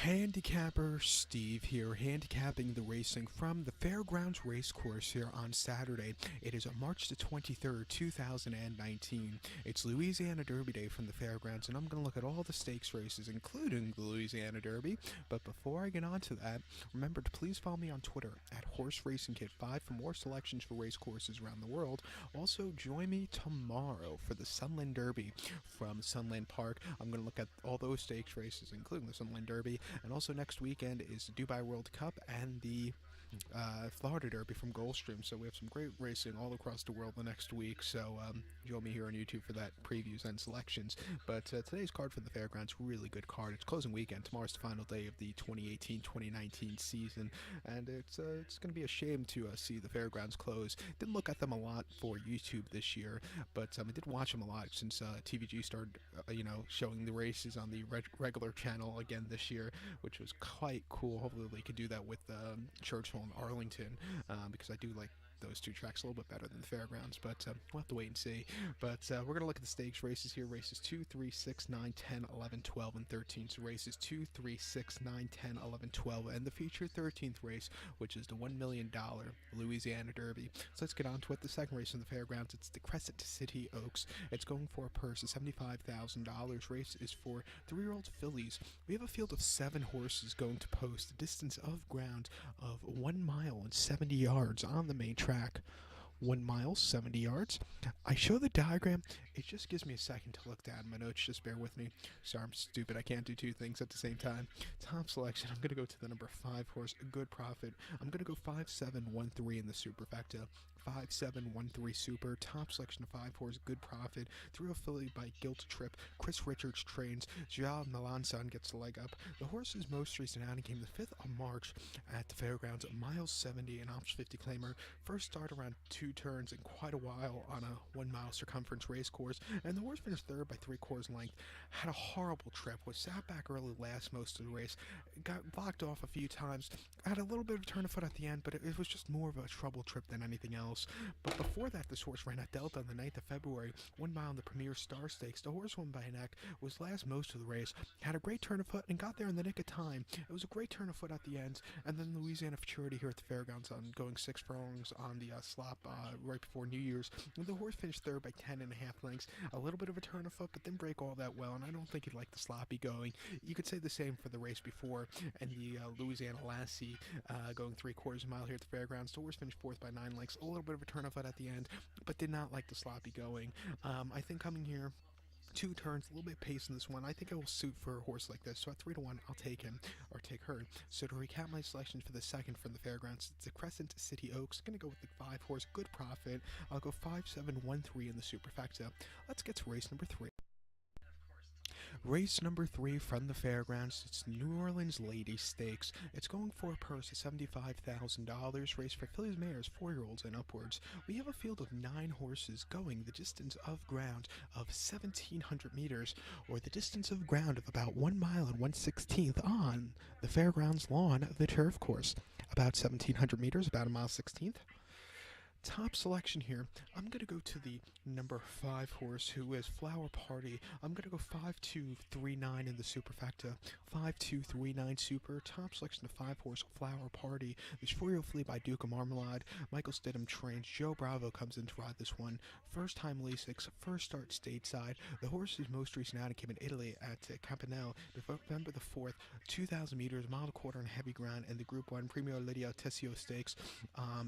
Handicapper Steve here, handicapping the racing from the Fairgrounds Racecourse here on Saturday. It is March the 23rd, 2019. It's Louisiana Derby Day from the Fairgrounds, and I'm going to look at all the stakes races, including the Louisiana Derby. But before I get on to that, remember to please follow me on Twitter at Horse Racing Kit 5 for more selections for race courses around the world. Also, join me tomorrow for the Sunland Derby from Sunland Park. I'm going to look at all those stakes races, including the Sunland Derby. And also next weekend is the Dubai World Cup and the Florida Derby from Gulfstream. So we have some great racing all across the world the next week. So join me here on YouTube for that previews and selections. But today's card for the Fairgrounds, really good card. It's closing weekend. Tomorrow's the final day of the 2018-2019 season, and it's going to be a shame to see the Fairgrounds close. Didn't look at them a lot for YouTube this year, but I did watch them a lot since TVG started, showing the races on the regular channel again this year, which was quite cool. Hopefully they could do that with Churchill and Arlington, because I do like those two tracks a little bit better than the Fairgrounds, but we'll have to wait and see. But we're going to look at the stakes races here. Races 2, 3, 6, 9, 10, 11, 12, and 13. So races 2, 3, 6, 9, 10, 11, 12, and the featured 13th race, which is the $1 million Louisiana Derby. So let's get on to it. The second race in the Fairgrounds, it's the Crescent City Oaks. It's going for a purse of $75,000. Race is for 3-year-old fillies. We have a field of 7 horses going to post a distance of ground of 1 mile and 70 yards on the main track. 1 mile, 70 yards. I show the diagram. It just gives me a second to look down my notes. Just bear with me. Sorry, I'm stupid. I can't do two things at the same time. Top selection. I'm going to go to the number 5 horse, Good Profit. I'm going to go 5713 in the superfecta. 5713 super. Top selection of 5 horse, Good Profit. 3-year-old filly by Guilt Trip. Chris Richards trains. Joao Melanson gets the leg up. The horse's most recent outing came the 5th of March at the Fairgrounds. Mile 70, an Ops 50 claimer. First start around 2 turns in quite a while on a 1 mile circumference race course, and the horse finished third by 3/4 length. Had a horrible trip, was sat back early last most of the race, got blocked off a few times, had a little bit of a turn of foot at the end, but it was just more of a trouble trip than anything else. But before that, this horse ran at Delta on the 9th of February, 1 mile in the Premier Star Stakes. The horse won by a neck, was last most of the race, had a great turn of foot, and got there in the nick of time. It was a great turn of foot at the end, and then Louisiana Futurity here at the Fairgrounds on going 6 furlongs on the slop right before New Year's. And the horse finished third by 10.5 lengths. A little bit of a turn of foot, but didn't break all that well, and I don't think he'd like the sloppy going. You could say the same for the race before, and the Louisiana Lassie going 3/4 mile here at the Fairgrounds. The horse finished fourth by 9 lengths. A little bit of a turn of foot at the end, but did not like the sloppy going. I think coming here, 2 turns, a little bit of pace in this one. I think it will suit for a horse like this. So at 3-1, I'll take him, or take her. So to recap my selections for the second from the Fairgrounds, it's the Crescent City Oaks. I'm going to go with the 5 horse, Good Profit. I'll go 5713 in the superfecta. Let's get to race number 3. Race number 3 from the Fairgrounds, it's New Orleans Ladies Stakes. It's going for a purse of $75,000. Race for fillies, mares, 4-year-olds and upwards. We have a field of 9 horses going the distance of ground of 1,700 meters, or the distance of ground of about 1 mile and 1/16 on the Fairgrounds lawn of the turf course. About 1,700 meters, about 1.16 miles. Top selection here, I'm going to go to the number 5 horse, who is Flower Party. I'm going to go 5239 in the superfecta. 5239 super. Top selection of 5 horse, Flower Party. This 4-year-old filly by Duke of Marmalade. Michael Stidham trains. Joe Bravo comes in to ride this one. First time Lasix, first start stateside. The horse's most recent outing came in Italy at Campanelle, November the 4th, 2,000 meters, mile and a quarter on heavy ground in the Group 1 Premio Lidio Tessio Stakes.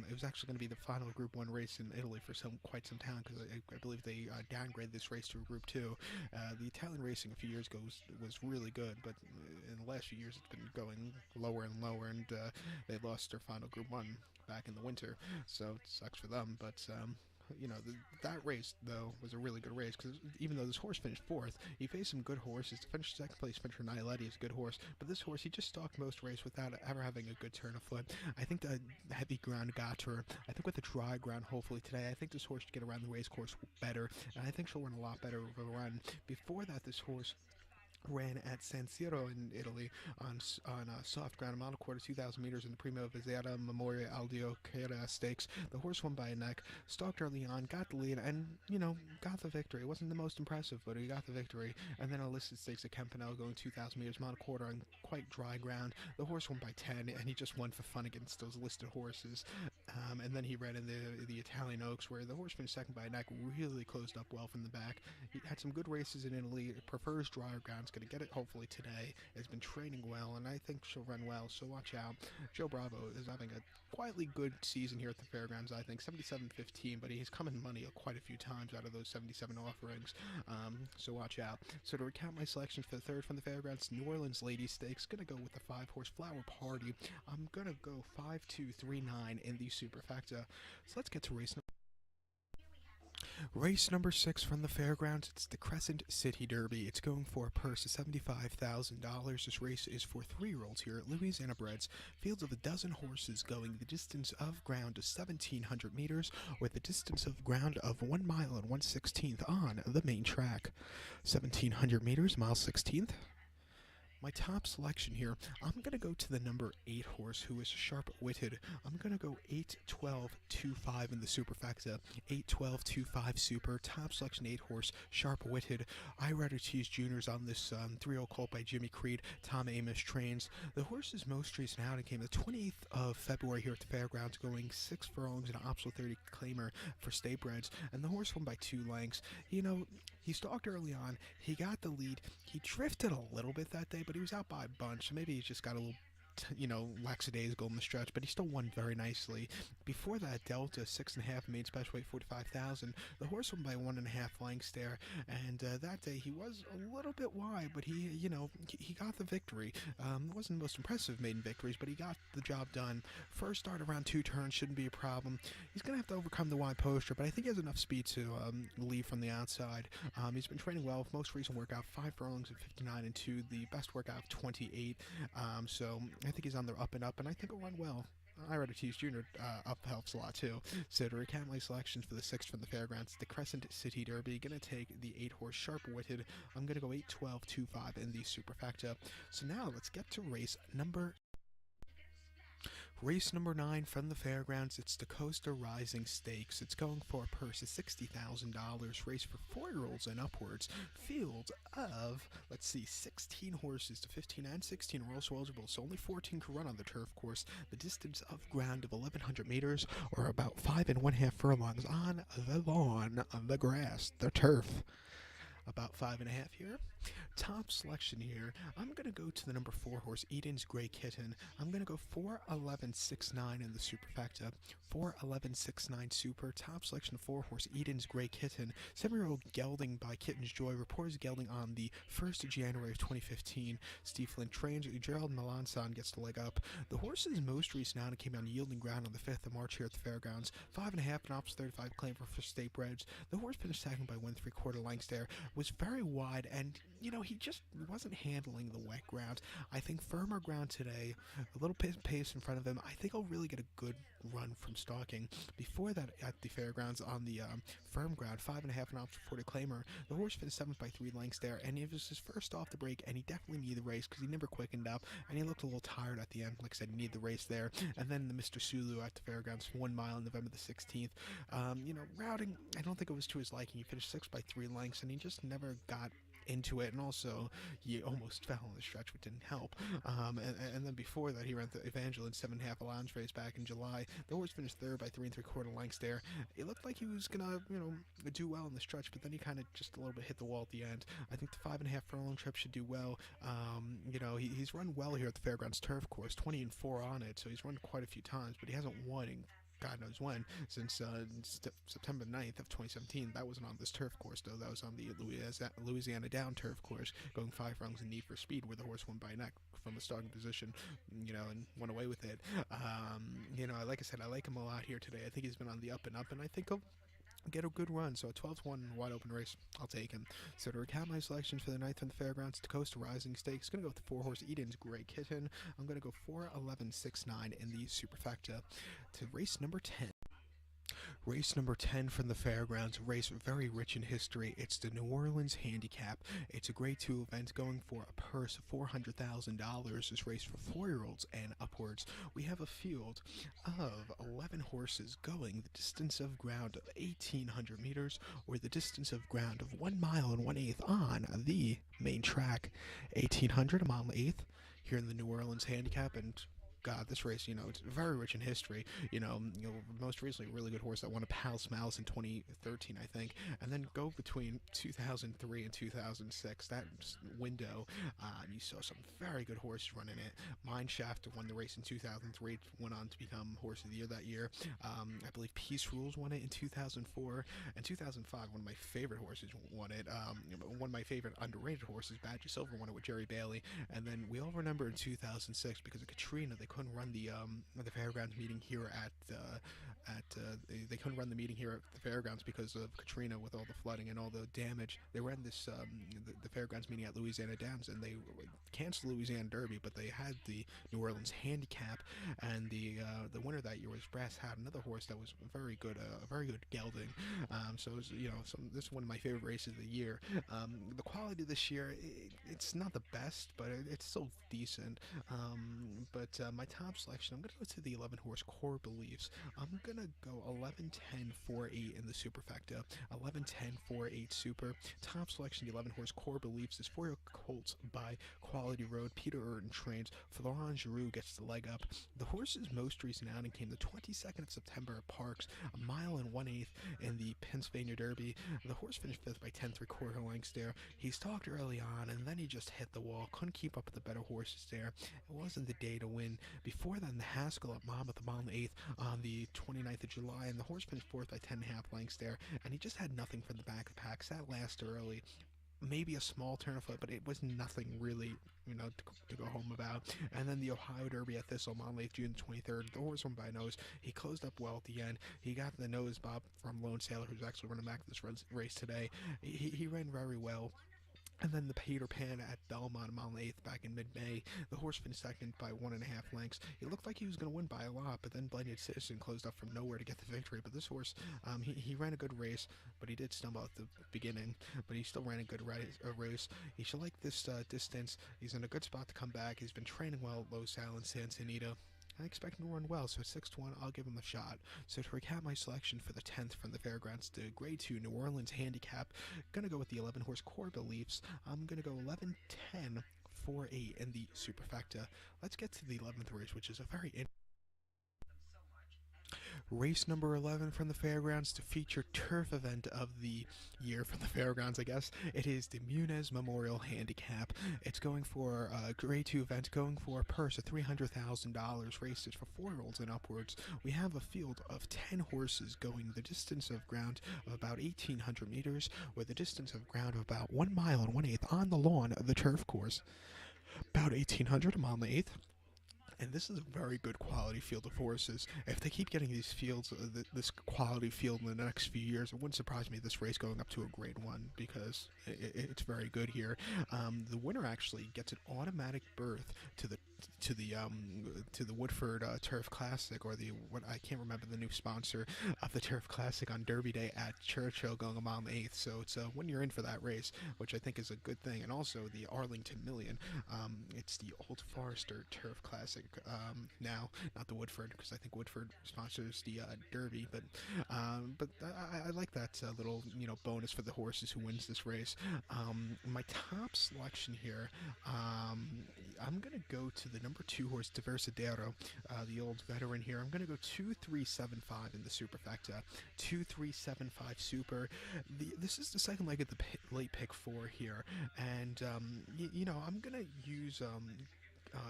It was actually going to be the final Group 1 race in Italy for quite some time, because I believe they downgraded this race to a Group 2. The Italian racing a few years ago was really good, but in the last few years it's been going lower and lower, and they lost their final Group 1 back in the winter, so it sucks for them. But that race, though, was a really good race, because even though this horse finished 4th, he faced some good horses. To finish 2nd place, Fincher Nialetti is a good horse, but this horse, he just stalked most race without ever having a good turn of foot. I think the heavy ground got to her. I think with the dry ground, hopefully today, I think this horse should get around the race course better, and I think she'll run a lot better of a run. Before that, this horse ran at San Siro in Italy on soft ground, a mile and a quarter, 2,000 meters in the Primo Vizzata Memoria Aldio Carrera Stakes. The horse won by a neck, stalked early on, got the lead, and, got the victory. It wasn't the most impressive, but he got the victory. And then a listed stakes at Campanelle going 2,000 meters, mile and a quarter on quite dry ground. The horse won by 10, and he just won for fun against those listed horses. And then he ran in the Italian Oaks, where the horse finished second by a neck, really closed up well from the back. He had some good races in Italy, prefers drier grounds, going to get it hopefully today. Has been training well, and I think she'll run well, so watch out. Joe Bravo is having a quietly good season here at the fairgrounds, I think. 77.15, but he's come in money quite a few times out of those 77 offerings, so watch out. So to recount my selections for the third from the fairgrounds, New Orleans Ladies Stakes, going to go with the 5-horse Flower Party. I'm going to go 5-2-3-9 in the superfecta. So let's get to race number 6 from the fairgrounds. It's the Crescent City Derby. It's going for a purse of $75,000. This race is for 3-year-olds here at Louisiana Breds. Fields of a dozen horses going the distance of ground of 1,700 meters, with a distance of ground of 1 mile and 1/16 on the main track. 1,700 meters, mile 16th. My top selection here, I'm going to go to the number 8 horse, who is sharp-witted. I'm going to go 8-12-2-5 in the superfecta. 8-12-2-5 super. Top selection 8 horse, sharp-witted. I rather choose juniors on this 3-0 colt by Jimmy Creed. Tom Amos trains. The horse's most recent outing came the 28th of February here at the fairgrounds, going 6 furlongs and an optional 30 claimer for Staybreds, and the horse won by 2 lengths. He stalked early on. He got the lead. He drifted a little bit that day, but he was out by a bunch, so maybe he just got a little lackadaisical in the stretch, but he still won very nicely. Before that, Delta 6.5 made special weight 45,000. The horse won by 1.5 lengths there, and that day he was a little bit wide, but he got the victory. It wasn't the most impressive maiden victories, but he got the job done. First start around 2 turns shouldn't be a problem. He's gonna have to overcome the wide poster, but I think he has enough speed to leave from the outside. He's been training well. Most recent workout 5 furlongs of 59 and 2. The best workout of 28. So I think he's on the up and up, and I think he'll run well. I rather choose junior up helps a lot too. So to recount my selections for the 6th from the fairgrounds, the Crescent City Derby, gonna take the 8 horse sharp-witted. I'm gonna go 8-12-2-5 in the superfecta. So now let's get to race number 9 from the fairgrounds. It's the Costa Rising Stakes. It's going for a purse of $60,000. Race for 4-year-olds and upwards. Field of, 16 horses. The 15 and 16 are also eligible, so only 14 can run on the turf course. The distance of ground of 1,100 meters, or about 5 1/2 furlongs on the lawn, on the grass, the turf. About 5.5 here. Top selection here, I'm going to go to the number 4 horse, Eden's Grey Kitten. I'm going to go 4-11-6-9 in the superfecta. 4-11-6-9 super. Top selection 4 horse, Eden's Grey Kitten. 7-year-old gelding by Kitten's Joy. Reports gelding on the 1st of January of 2015. Steve Flint trains. Gerald Melanson gets the leg up. The horse's most recent outing came on yielding ground on the 5th of March here at the fairgrounds. 5.5 and opposite 35 claim for Staybreds. The horse finished second by 1 3/4 lengths there. Was very wide, and he just wasn't handling the wet ground. I think firmer ground today, a little pace in front of him. I think he'll really get a good run from stalking. Before that, at the fairgrounds on the firm ground, 5.5 and opposite 40 claimer. The horse finished 7th by 3 lengths there, and it was his first off the break, and he definitely needed the race because he never quickened up, and he looked a little tired at the end. Like I said, he needed the race there. And then the Mr. Sulu at the fairgrounds, 1 mile on November the 16th. Routing, I don't think it was to his liking. He finished 6th by 3 lengths, and he just never got into it, and also he almost fell on the stretch, which didn't help. And then before that, he ran the Evangeline 7.5 allowance race back in July. The horse finished 3rd by 3 3/4 lengths there. It looked like he was gonna, do well in the stretch, but then he kind of just a little bit hit the wall at the end. I think the 5.5 furlong trip should do well. He's run well here at the fairgrounds turf course, 20-4 on it, so he's run quite a few times, but he hasn't won in God knows when, since September 9th of 2017. That wasn't on this turf course, though. That was on the Louisiana Down turf course, going 5 furlongs in Need for Speed, where the horse won by a neck from a starting position, and went away with it. Like I said, I like him a lot here today. I think he's been on the up and up, and I think he'll get a good run. So a 12-1 wide open race, I'll take him. So to recap my selections for the 9th from the fairgrounds, the Costa Rising Stakes, going to go with the 4 horse Eden's Grey Kitten. I'm going to go 4-11-6-9 in the superfecta. To race number 10. Race number 10 from the fairgrounds, a race very rich in history. It's the New Orleans Handicap. It's a Grade 2 event going for a purse of $400,000. This race for 4-year-olds and upwards. We have a field of 11 horses going the distance of ground of 1,800 meters, or the distance of ground of 1 mile and 1/8 on the main track. 1,800, a mile and 1/8 here in the New Orleans Handicap, and God, this race, it's very rich in history. Most recently, a really good horse that won a Palace Mouse in 2013, I think, and then go between 2003 and 2006. That window, you saw some very good horses running it. Mineshaft won the race in 2003, went on to become Horse of the Year that year. I believe Peace Rules won it in 2004. And 2005, one of my favorite horses won it. One of my favorite underrated horses, Badger Silver, won it with Jerry Bailey. And then we all remember in 2006, because of Katrina, they couldn't run the fairgrounds meeting here they couldn't run the meeting here at the fairgrounds because of Katrina, with all the flooding and all the damage. They ran the fairgrounds meeting at Louisiana Downs, and they canceled Louisiana Derby, but they had the New Orleans Handicap, and the winner that year was Brass Hat, another horse that was very good, a very good gelding. So it was, this is one of my favorite races of the year. The quality this year, it's not the best, but it's still decent. But my top selection, I'm going to go to the 11 horse Core Beliefs. I'm going to go 11, 10, 4, 8 in the superfecta. 11, 10, 4, 8 super. Top selection, the 11 horse Core Beliefs is 4-year Colts by Quality Road. Peter Urton trains. Florent Giroux gets the leg up. The horse's most recent outing came the 22nd of September at Parks, a mile and 1/8 in the Pennsylvania Derby. The horse finished 5th by 10 3/4 lengths there. He stalked early on, and then he just hit the wall. Couldn't keep up with the better horses there. It wasn't the day to win. Before then, the Haskell at Monmouth, a mile and 1/8 on the 29th of July, and the horse finished 4th by 10.5 lengths there, and he just had nothing from the back of the pack. Sat last early. Maybe a small turn of foot, but it was nothing really, to go home about. And then the Ohio Derby at Thistle, Monmouth, June 23rd. The horse won by nose. He closed up well at the end. He got the nose bob from Lone Sailor, who's actually running back this race today. He ran very well. And then the Peter Pan at Belmont, a mile and 1/8 back in mid-May. The horse finished second by 1.5 lengths. It looked like he was going to win by a lot, but then Blended Citizen closed up from nowhere to get the victory. But this horse, he ran a good race, but he did stumble at the beginning. But he still ran a good race. He should like this distance. He's in a good spot to come back. He's been training well at Los Al and Santa Anita. I expect him to run well, so at 6-1, I'll give him a shot. So to recap my selection for the 10th from the fairgrounds, the Grade 2 New Orleans Handicap, gonna go with the 11 horse Core Beliefs. I'm gonna go 11, 10, 4, 8 in the superfecta. Let's get to the 11th race, which is a very race number 11 from the fairgrounds, to feature turf event of the year from the fairgrounds, I guess. It is the Muniz Memorial Handicap. It's going for a Grade 2 event, going for a purse of $300,000. Races for 4-year-olds and upwards. We have a field of 10 horses going the distance of ground of about 1,800 meters, with a distance of ground of about 1 mile and 1/8 on the lawn of the turf course. About 1,800, a mile and 1/8. And this is a very good quality field of horses. If they keep getting these fields, this quality field in the next few years, it wouldn't surprise me this race going up to a Grade 1, because it's very good here. The winner actually gets an automatic berth to the Woodford Turf Classic, or what I can't remember the new sponsor of the Turf Classic on Derby Day at Churchill, going a mile and 1/8. So it's when you're in for that race, which I think is a good thing. And also the Arlington Million. It's the Old Forester Turf Classic now, not the Woodford, because I think Woodford sponsors the Derby. But I like that little bonus for the horses who wins this race. My top selection here, I'm gonna go to the number 2 horse Diversadero, the old veteran here. I'm gonna go 2-3-7-5 in the superfecta. 2-3-7-5 super. This is the second leg of the late pick 4 here, and I'm gonna use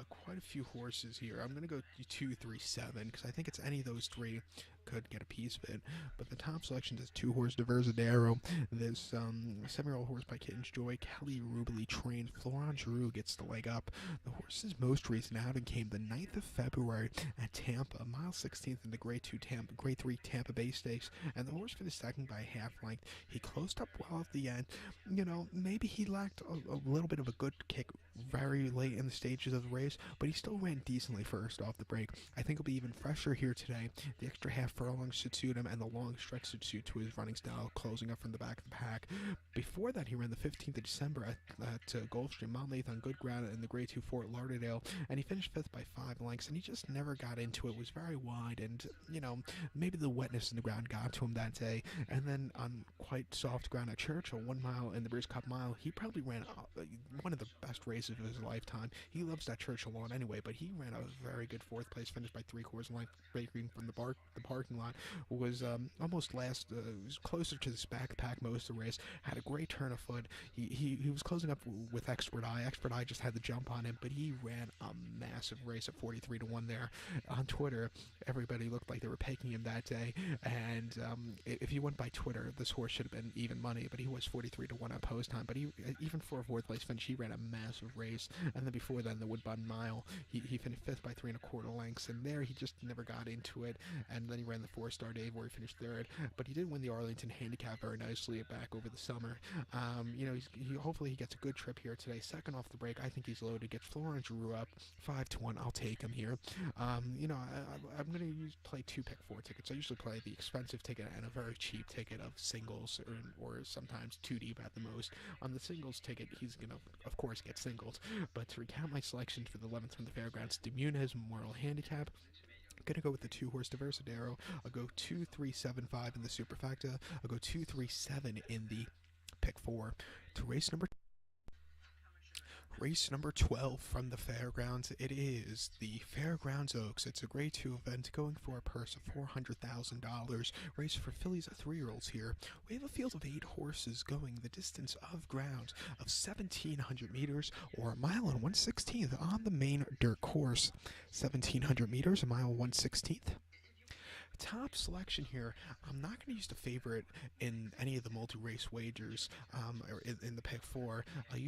quite a few horses here. I'm gonna go 2-3-7, because I think it's any of those three could get a piece of it. But the top selection is 2 horse Diversadero. This 7-year-old horse by Kitten's Joy, Kelly Rubley trained. Florent Giroux gets the leg up. The horse's most recent outing came the 9th of February at Tampa, mile 16th in the Grade 3 Tampa Bay Stakes, and the horse finished second by a half length. He closed up well at the end. Maybe he lacked a little bit of a good kick very late in the stages of the race, but he still ran decently first off the break. I think he'll be even fresher here today. The extra half furlongs should suit him, and the long stretch should suit to his running style, closing up from the back of the pack. Before that, he ran the 15th of December at Gulfstream, Monmouth on good ground in the Grade 2 Fort Lauderdale, and he finished 5th by 5 lengths, and he just never got into it. It was very wide, and, maybe the wetness in the ground got to him that day. And then on quite soft ground at Churchill, 1 mile in the Breeze Cup Mile, he probably ran one of the best races of his lifetime. He loves that Churchill lawn anyway, but he ran a very good 4th place finish by 3/4 length, breaking from the parking lot. Was almost last, was closer to the back pack most of the race. Had a great turn of foot. He was closing up with Expert Eye. Expert Eye just had the jump on him, but he ran a massive race at 43-1 there. On Twitter, everybody looked like they were pegging him that day, and if you went by Twitter, this horse should have been even money, but he was 43-1 at post time. But he, even for a 4th place finish, he ran a massive race. And then before then, the Woodbine Mile, he finished 5th by 3 1/4 lengths, and there he just never got into it. And then he ran the 4-Star Dave where he finished 3rd, but he did win the Arlington Handicap very nicely back over the summer. Hopefully he gets a good trip here today. Second off the break, I think he's loaded. Gets Florence Rue up 5-1. I'll take him here. I'm going to play 2 pick 4 tickets. I usually play the expensive ticket and a very cheap ticket of singles, or sometimes 2 deep at the most. On the singles ticket, he's going to, of course, get singles. But to recount my selections for the 11th from the Fairgrounds, Demunez Memorial Handicap. I'm going to go with the 2-horse Diversadero. I'll go 2-3-7-5 in the superfecta. I'll go 2-3-7 in the pick 4. To Race number 12 from the Fairgrounds, it is the Fairgrounds Oaks. It's a Grade 2 event going for a purse of $400,000. Race for fillies of 3-year-olds here. We have a field of 8 horses going the distance of ground of 1,700 meters, or a mile and 1/16th on the main dirt course. 1,700 meters, a mile 1/16th. Top selection here. I'm not going to use the favorite in any of the multi-race wagers, or in the pick 4. I'll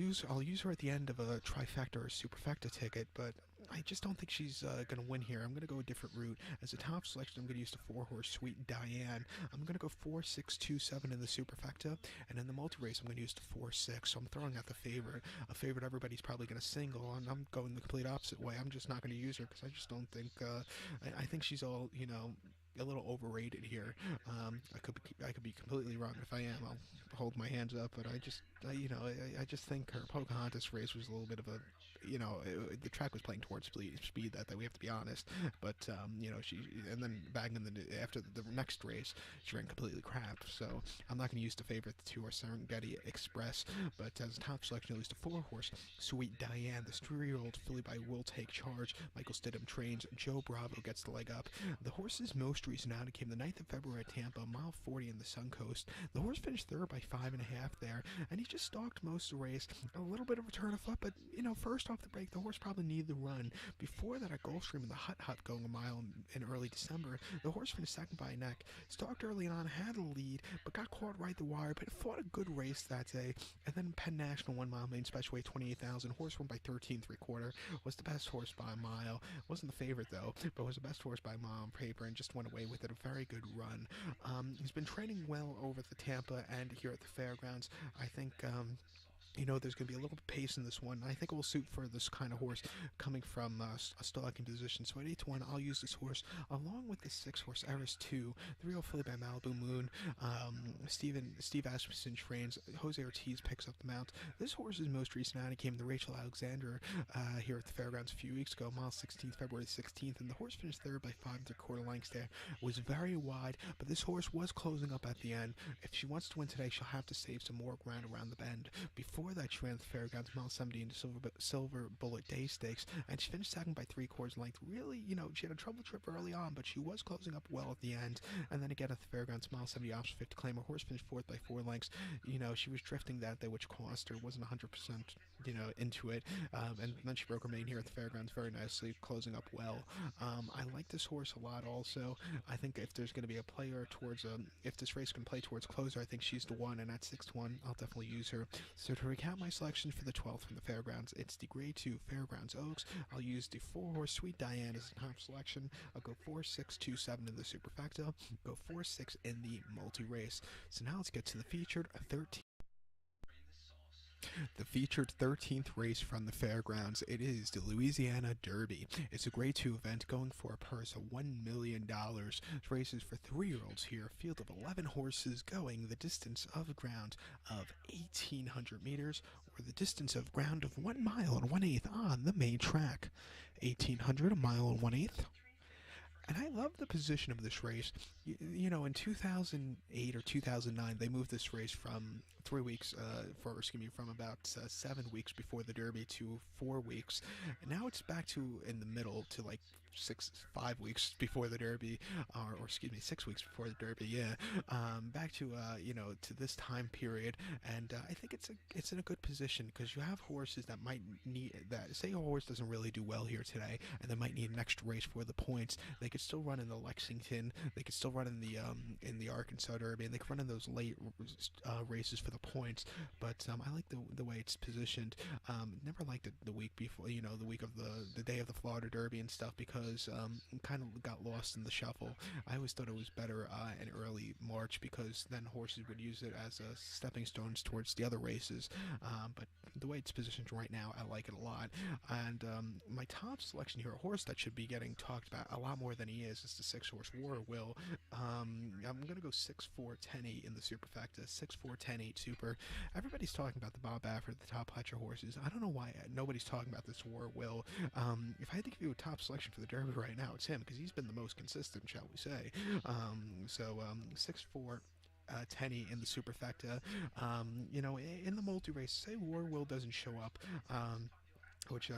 use her at the end of a trifecta or superfecta ticket, but I just don't think she's going to win here. I'm going to go a different route. As a top selection, I'm going to use the 4-horse Sweet Diane. I'm going to go 4-6-2-7 in the superfecta, and in the multi-race, I'm going to use the 4-6. So I'm throwing out the favorite. A favorite everybody's probably going to single, and I'm going the complete opposite way. I'm just not going to use her because I just don't think. I think she's all, a little overrated here. I could be completely wrong. If I am, I'll hold my hands up. But I just think her Pocahontas race was a little bit of a, the track was playing towards speed that day. We have to be honest. But and then back after the next race, she ran completely crap. So I'm not going to use the favorite, the 2-horse Serengeti Express. But as a top selection, I'll use the 4-horse Sweet Diane, the 3-year-old filly by Will Take Charge. Michael Stidham trains. Joe Bravo gets the leg up. The horse's most recent outing came the 9th of February at Tampa, mile 40 in the Suncoast. The horse finished 3rd by 5.5 there, and he just stalked most of the race. A little bit of a turn of foot, but first off the break, the horse probably needed the run. Before that, at Gulfstream in the Hut going a mile in early December, the horse finished 2nd by a neck. Stalked early on, had a lead, but got caught right the wire. But it fought a good race that day. And then Penn National 1 mile main special weight 28,000. Horse won by 13.75. Was the best horse by a mile. Wasn't the favorite though, but was the best horse by a mile on paper, and just went away with it. A very good run. He's been training well over at the Tampa and here at the Fairgrounds. I think there's going to be a little bit of pace in this one. I think it will suit for this kind of horse coming from a stalking position. So at 8-1, I'll use this horse along with the 6-horse Eris 2, the real filly by Malibu Moon. Steve Asmussen trains. Jose Ortiz picks up the mount. This horse's most recent outing came the Rachel Alexander here at the Fairgrounds a few weeks ago, mile 16th, February 16th, and the horse finished 3rd by 5 3/4 lengths there. It was very wide, but this horse was closing up at the end. If she wants to win today, she'll have to save some more ground around the bend. Before that, she ran the Fairgrounds mile 70 in the Silver Bullet Day Stakes, and she finished 2nd by 3/4 length. Really, she had a trouble trip early on, but she was closing up well at the end. And then again at the Fairgrounds mile 70 option 50 claim, her horse finished 4th by 4 lengths. She was drifting that day, which cost her. Wasn't 100% into it. And then she broke her main here at the Fairgrounds very nicely, closing up well. I like this horse a lot also. I think if there's going to be a player towards if this race can play towards closer, I think she's the one, and at 6-1, I'll definitely use her. So to recap my selection for the 12th from the Fairgrounds, it's the Grade 2 Fairgrounds Oaks. I'll use the 4-horse Sweet Diane as a top selection. I'll go 4-6-2-7 in the superfecta. Go 4-6 in the multi-race. So now let's get to the featured 13. The featured 13th race from the fairgrounds, it is the Louisiana Derby. It's a Grade 2 event going for a purse of $1 million. This race is for 3-year-olds here. A field of 11 horses going the distance of ground of 1,800 meters, or the distance of ground of 1 mile and 1/8 on the main track. 1,800, a mile and 1/8. And I love the position of this race. In 2008 or 2009, they moved this race from 3 weeks, from about 7 weeks before the Derby to 4 weeks. And now it's back to in the middle to like 5 weeks before the Derby, or excuse me, 6 weeks before the Derby. Yeah, back to to this time period, and I think it's in a good position because you have horses that might need that. Say a horse doesn't really do well here today, and they might need an extra race for the points. They could still run in the Lexington. They could still run in the Arkansas Derby, and they could run in those late races for the points. But I like the way it's positioned. Never liked it the week before, the week of the day of the Florida Derby and stuff, because it kind of got lost in the shuffle. I always thought it was better in early March, because then horses would use it as stepping stones towards the other races. But the way it's positioned right now, I like it a lot. And my top selection here, a horse that should be getting talked about a lot more than he is the 6-horse War Will. I'm going to go 6-4-10-8 in the superfecta. 6-4-10-8 super. Everybody's talking about the Bob Baffert, the top Pletcher horses. I don't know why nobody's talking about this War Will. If I had to give you a top selection for the Derby right now, it's him, because he's been the most consistent, shall we say. 6-4. 10 in the superfecta. In the multi-race, say War Will doesn't show up, which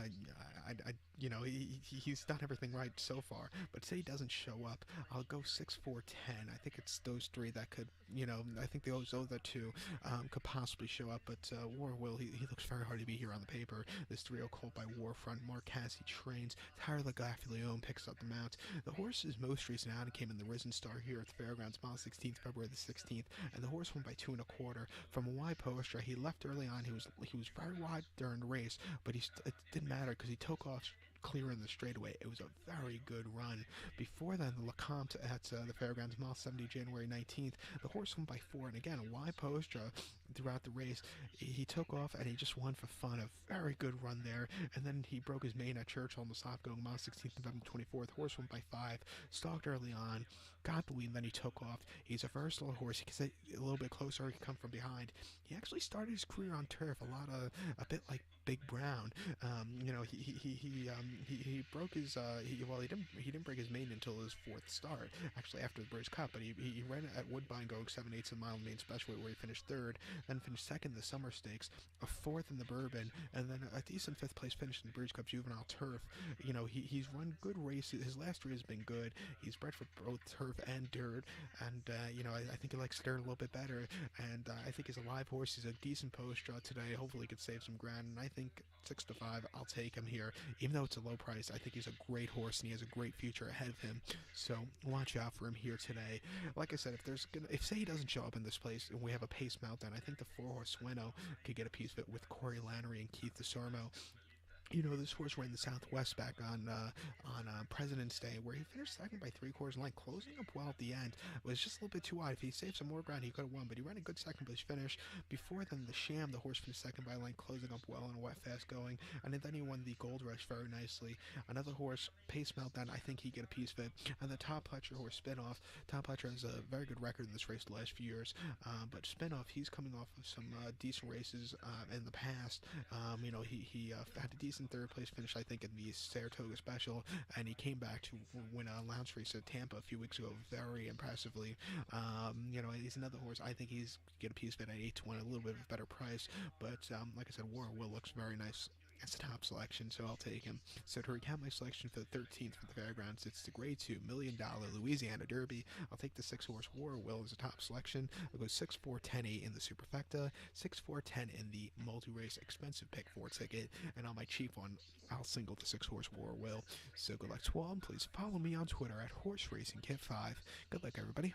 he's done everything right so far. But say he doesn't show up, I'll go 6-4-10. I think it's those three that could, I think those other two could possibly show up. But War Will, he looks very hard to be here on the paper. This 3-0 colt by Warfront, Mark Cassidy trains. Tyler Gaffalione picks up the mount. The horse's most recent outing came in the Risen Star here at the Fairgrounds, mile 16th, February the 16th, and the horse won by 2 1/4 from a wide posture. He left early on. He was very wide during the race, but it didn't matter because he took off clearing the straightaway. It was a very good run. Before then, the LeCompte at the Fairgrounds, mile 70, January 19th, the horse won by 4, and again, a wide posture throughout the race. He took off and he just won for fun. A very good run there, and then he broke his mane at Churchill on the stop going mile 16th, November 24th. Horse won by 5, stalked early on, got the lead, then he took off. He's a versatile horse. He can stay a little bit closer, he can come from behind. He actually started his career on turf, a bit like Big Brown. He broke his he didn't break his mane until his 4th start, actually after the British Cup, but he ran at Woodbine going 7/8 of a mile in main special weight, where he finished 3rd, then finished 2nd in the Summer Stakes, a 4th in the Bourbon, and then a decent 5th place finish in the British Cup Juvenile Turf. He's run good races. His last 3 has been good. He's bred for both turf and dirt, and I think he likes dirt a little bit better, and I think he's a live horse. He's a decent post draw today. Hopefully he could save some ground, and I think 6-5, I'll take him here. Even though it's a low price, I think he's a great horse and he has a great future ahead of him. So watch out for him here today. Like I said, if say he doesn't show up in this place and we have a pace meltdown, I think the 4-horse Sueno could get a piece of it with Corey Lannery and Keith DeSormo. This horse ran the Southwest back on President's Day, where he finished 2nd by 3/4 line, closing up well at the end. It was just a little bit too wide. If he saved some more ground, he could have won, but he ran a good 2nd place finish. Before then, the Sham, the horse finished 2nd by line, closing up well and wet fast going, and then he won the Gold Rush very nicely. Another horse, Pace Meltdown, I think he'd get a piece of it. And the Top Pletcher horse, Spinoff. Top Pletcher has a very good record in this race the last few years, but Spinoff, he's coming off of some decent races in the past. He had a decent 3rd place finish, I think, in the Saratoga Special, and he came back to win a lounge race at Tampa a few weeks ago very impressively. He's another horse. I think he's get a piece of it at 8-1, a little bit of a better price, but like I said, War Will looks very nice. It's a top selection, so I'll take him. So to recap my selection for the 13th for the Fairgrounds, it's the Grade 2 $1 million Louisiana Derby. I'll take the 6-horse War Will as a top selection. I'll go 6-4-10-8 in the superfecta, 6-4-10 in the multi-race expensive pick 4 ticket, and on my cheap one, I'll single the 6-horse War Will. So good luck to all, and please follow me on Twitter at HorseRacingKit5. Good luck, everybody.